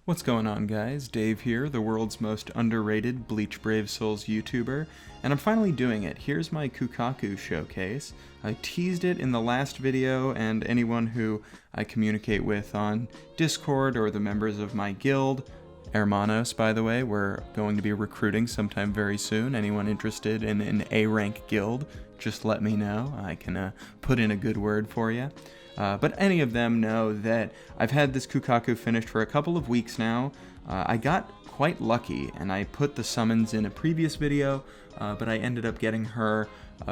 What's going on, guys? Dave here, the world's most underrated Bleach Brave Souls YouTuber, and I'm finally doing it. Here's my Kukaku showcase. I teased it in the last video, and anyone who I communicate with on Discord or the members of my guild, Hermanos, by the way, we're going to be recruiting sometime very soon. Anyone interested in an A-rank guild, just let me know. I can put in a good word for you. But any of them know that I've had this Kukaku finished for a couple of weeks now. I got quite lucky, and I put the summons in a previous video, but I ended up getting her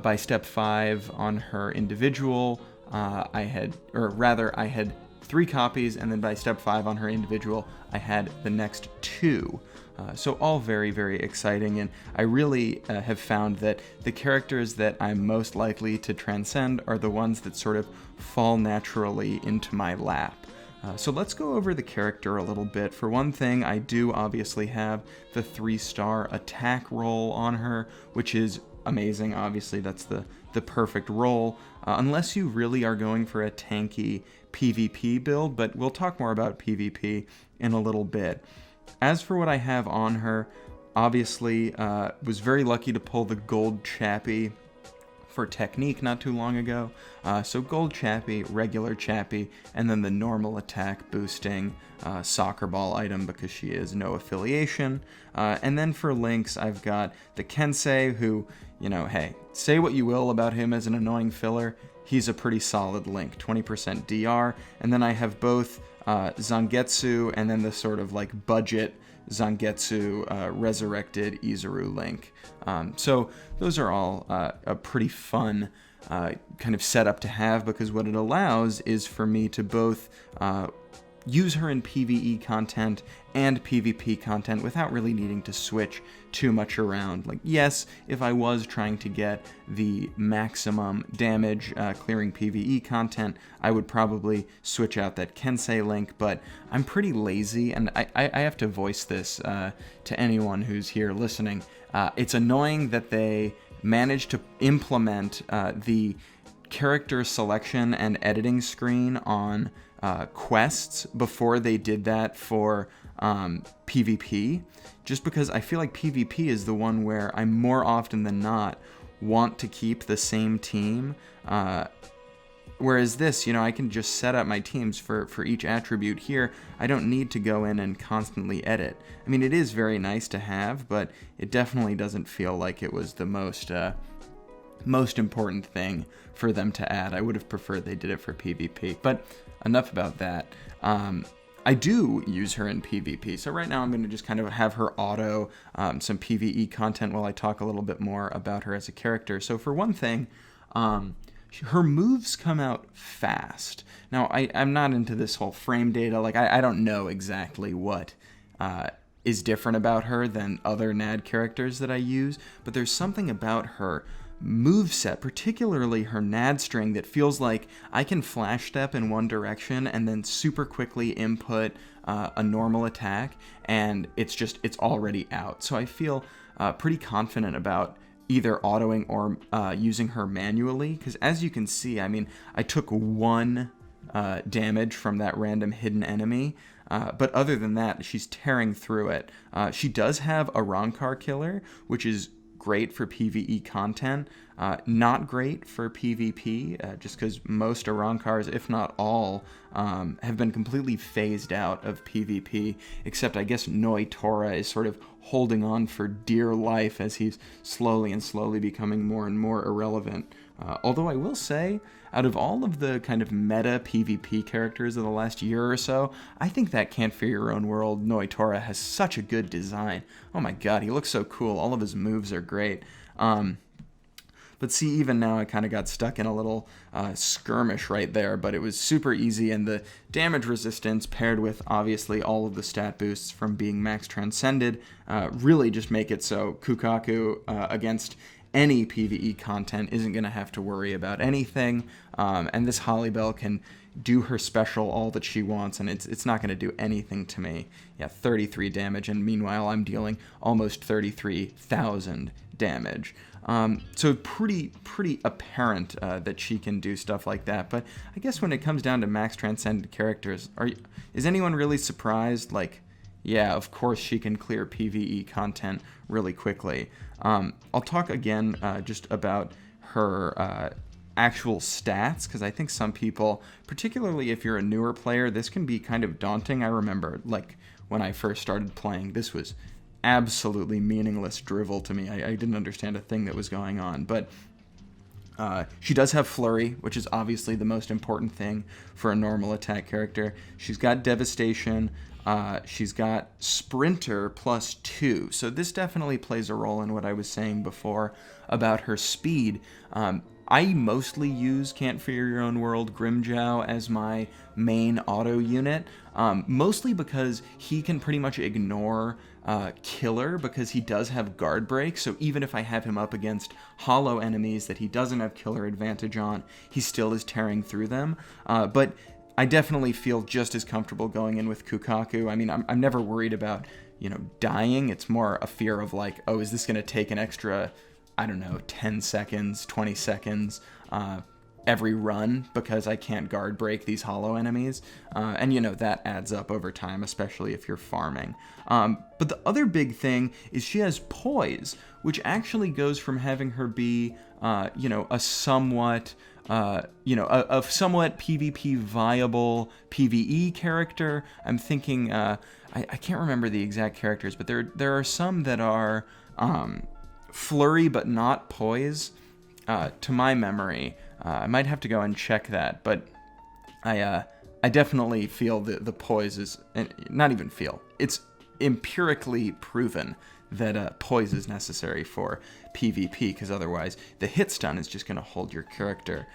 by step 5 on her individual. I had 3 copies, and then by step 5 on her individual, I had the next 2. So all very, very exciting, and I really have found that the characters that I'm most likely to transcend are the ones that sort of fall naturally into my lap. So let's go over the character a little bit. For one thing, I do obviously have the 3-star attack roll on her, which is amazing. Obviously, that's the perfect roll, unless you really are going for a tanky PvP build, but we'll talk more about PvP in a little bit. As for what I have on her, obviously was very lucky to pull the gold chappie for technique not too long ago. So gold chappie, regular chappie, and then the normal attack boosting soccer ball item because she is no affiliation. And then for links, I've got the Kensei, who, you know, hey, say what you will about him as an annoying filler, he's a pretty solid link, 20% DR. And then I have both Zangetsu and then the sort of like budget Zangetsu resurrected Izuru link. So those are all a pretty fun kind of setup to have, because what it allows is for me to both use her in PvE content and PvP content without really needing to switch too much around. Like, yes, if I was trying to get the maximum damage clearing PvE content, I would probably switch out that Kensei link, but I'm pretty lazy, and I have to voice this to anyone who's here listening. It's annoying that they managed to implement the character selection and editing screen on quests before they did that for PvP, just because I feel like PvP is the one where I more often than not want to keep the same team, whereas this, you know, I can just set up my teams for each attribute here. I don't need to go in and constantly edit. I mean, it is very nice to have, but it definitely doesn't feel like it was the most important thing for them to add. I would have preferred they did it for PvP, but enough about that. I do use her in PvP, so right now I'm going to just kind of have her auto some PvE content while I talk a little bit more about her as a character. So for one thing, her moves come out fast. Now, I'm not into this whole frame data. Like, I don't know exactly what is different about her than other NAD characters that I use, but there's something about her moveset, particularly her NAD string, that feels like I can flash step in one direction and then super quickly input a normal attack, and it's already out. So I feel pretty confident about either autoing or using her manually, because as you can see, I mean, I took 1 damage from that random hidden enemy, but other than that, she's tearing through it. She does have a Rancor killer, which is great for PvE content, not great for PvP, just because most Arancars, if not all, have been completely phased out of PvP, except I guess Noitora is sort of holding on for dear life as he's slowly becoming more and more irrelevant. Although I will say, out of all of the kind of meta PvP characters of the last year or so, I think that Can't Fear Your Own World Noitora has such a good design. Oh my god, he looks so cool. All of his moves are great. But see, even now I kind of got stuck in a little skirmish right there, but it was super easy, and the damage resistance paired with obviously all of the stat boosts from being max transcended really just make it so Kukaku against any PvE content isn't going to have to worry about anything, and this Holly Bell can do her special all that she wants, and it's not going to do anything to me. Yeah, 33 damage, and meanwhile I'm dealing almost 33,000 damage. So pretty apparent that she can do stuff like that. But I guess when it comes down to max transcended characters, is anyone really surprised? Like, Yeah, of course she can clear PvE content really quickly. I'll talk again just about her actual stats, because I think some people, particularly if you're a newer player, this can be kind of daunting. I remember, like, when I first started playing, this was absolutely meaningless drivel to me. I didn't understand a thing that was going on, but she does have Flurry, which is obviously the most important thing for a normal attack character. She's got Devastation. She's got Sprinter +2. So this definitely plays a role in what I was saying before about her speed. I mostly use Can't Fear Your Own World Grimjow as my main auto unit, mostly because he can pretty much ignore Killer, because he does have Guard Break, so even if I have him up against hollow enemies that he doesn't have Killer advantage on, he still is tearing through them. But I definitely feel just as comfortable going in with Kukaku. I mean, I'm never worried about, dying. It's more a fear of like, oh, is this going to take an extra, I don't know, 10 seconds, 20 seconds every run because I can't guard break these hollow enemies. And, that adds up over time, especially if you're farming. But the other big thing is she has Poise, which actually goes from having her be, a somewhat... a somewhat PvP viable PvE character. I'm thinking, I can't remember the exact characters, but there are some that are Flurry but not Poise, to my memory. I might have to go and check that, but I definitely feel the Poise is, not even feel, it's empirically proven that Poise is necessary for PvP, because otherwise the hit stun is just going to hold your character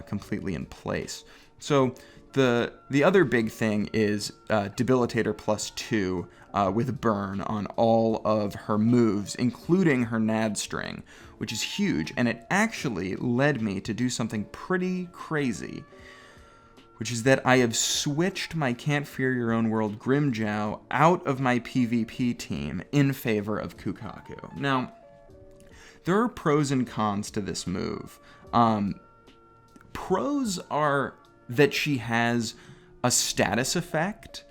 completely in place. So the other big thing is Debilitator +2 with Burn on all of her moves, including her Nad String, which is huge, and it actually led me to do something pretty crazy, which is that I have switched my Can't Fear Your Own World Grimjow out of my PvP team in favor of Kukaku. Now, there are pros and cons to this move. Pros are that she has a status effect.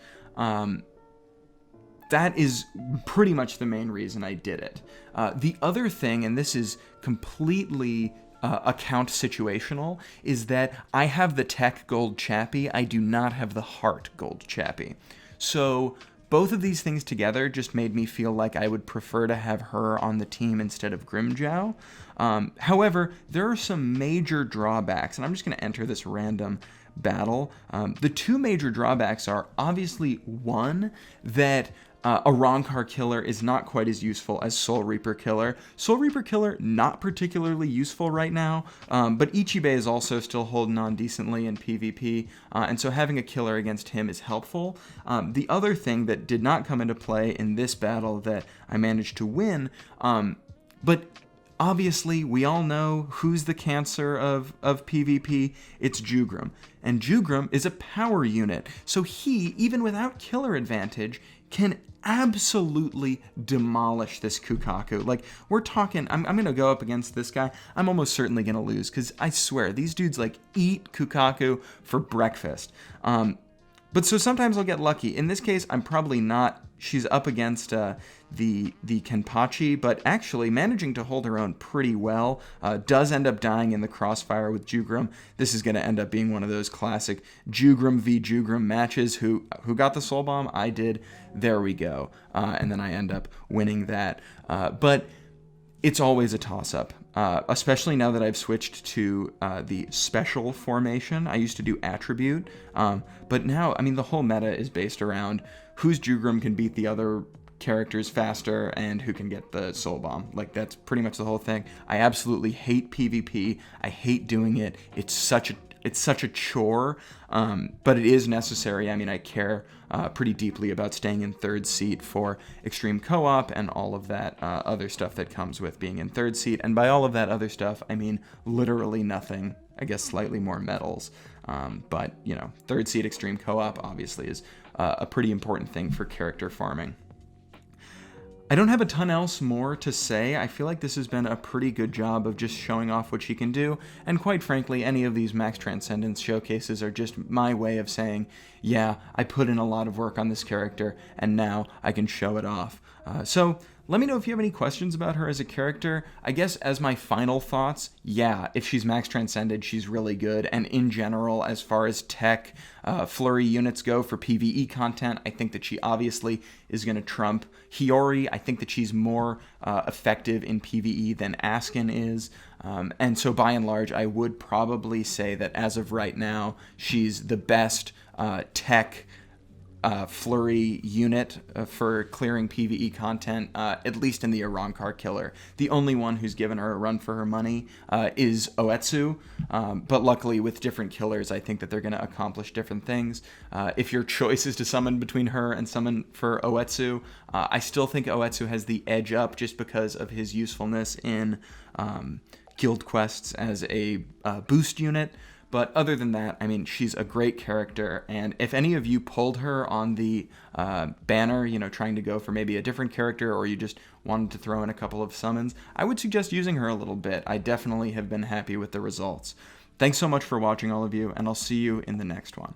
That is pretty much the main reason I did it. The other thing, and this is completely account situational, is that I have the tech gold Chappie, I do not have the heart gold Chappie. So both of these things together just made me feel like I would prefer to have her on the team instead of Grimjow. However, there are some major drawbacks, and I'm just going to enter this random battle. The two major drawbacks are obviously, one, that a Rancor Killer is not quite as useful as Soul Reaper Killer. Soul Reaper Killer, not particularly useful right now, but Ichibe is also still holding on decently in PvP, and so having a killer against him is helpful. The other thing that did not come into play in this battle that I managed to win, but obviously we all know who's the cancer of PvP, it's Jugrim. And Jugrim is a power unit, so he, even without killer advantage, can absolutely demolish this Kukaku. Like, we're talking, I'm going to go up against this guy, I'm almost certainly going to lose, because I swear, these dudes, like, eat Kukaku for breakfast. But so sometimes I'll get lucky. In this case, I'm probably not. She's up against the Kenpachi, but actually managing to hold her own pretty well. Does end up dying in the crossfire with Jugrim. This is going to end up being one of those classic Jugrim v. Jugrim matches. Who got the Soul Bomb? I did. There we go. And then I end up winning that. But it's always a toss-up, especially now that I've switched to the special formation. I used to do attribute, but now, I mean, the whole meta is based around whose Jugrim can beat the other characters faster and who can get the Soul Bomb. Like, that's pretty much the whole thing. I absolutely hate PvP. I hate doing it. It's such a chore, but it is necessary. I mean, I care pretty deeply about staying in third seat for Extreme Co-op and all of that other stuff that comes with being in third seat. And by all of that other stuff, I mean literally nothing. I guess slightly more medals. But, third seat Extreme Co-op obviously is a pretty important thing for character farming. I don't have a ton else more to say. I feel like this has been a pretty good job of just showing off what she can do, and quite frankly, any of these Max Transcendence showcases are just my way of saying, yeah, I put in a lot of work on this character, and now I can show it off. So let me know if you have any questions about her as a character. I guess as my final thoughts, yeah, if she's Max Transcended, she's really good. And in general, as far as tech, flurry units go for PvE content, I think that she obviously is going to trump Hiyori. I think that she's more effective in PvE than Askin is. And so by and large, I would probably say that as of right now, she's the best tech flurry unit for clearing PvE content, at least in the Arrancar killer. The only one who's given her a run for her money is Oetsu, but luckily with different killers, I think that they're going to accomplish different things. If your choice is to summon between her and summon for Oetsu, I still think Oetsu has the edge up just because of his usefulness in guild quests as a boost unit. But other than that, I mean, she's a great character, and if any of you pulled her on the banner, you know, trying to go for maybe a different character, or you just wanted to throw in a couple of summons, I would suggest using her a little bit. I definitely have been happy with the results. Thanks so much for watching, all of you, and I'll see you in the next one.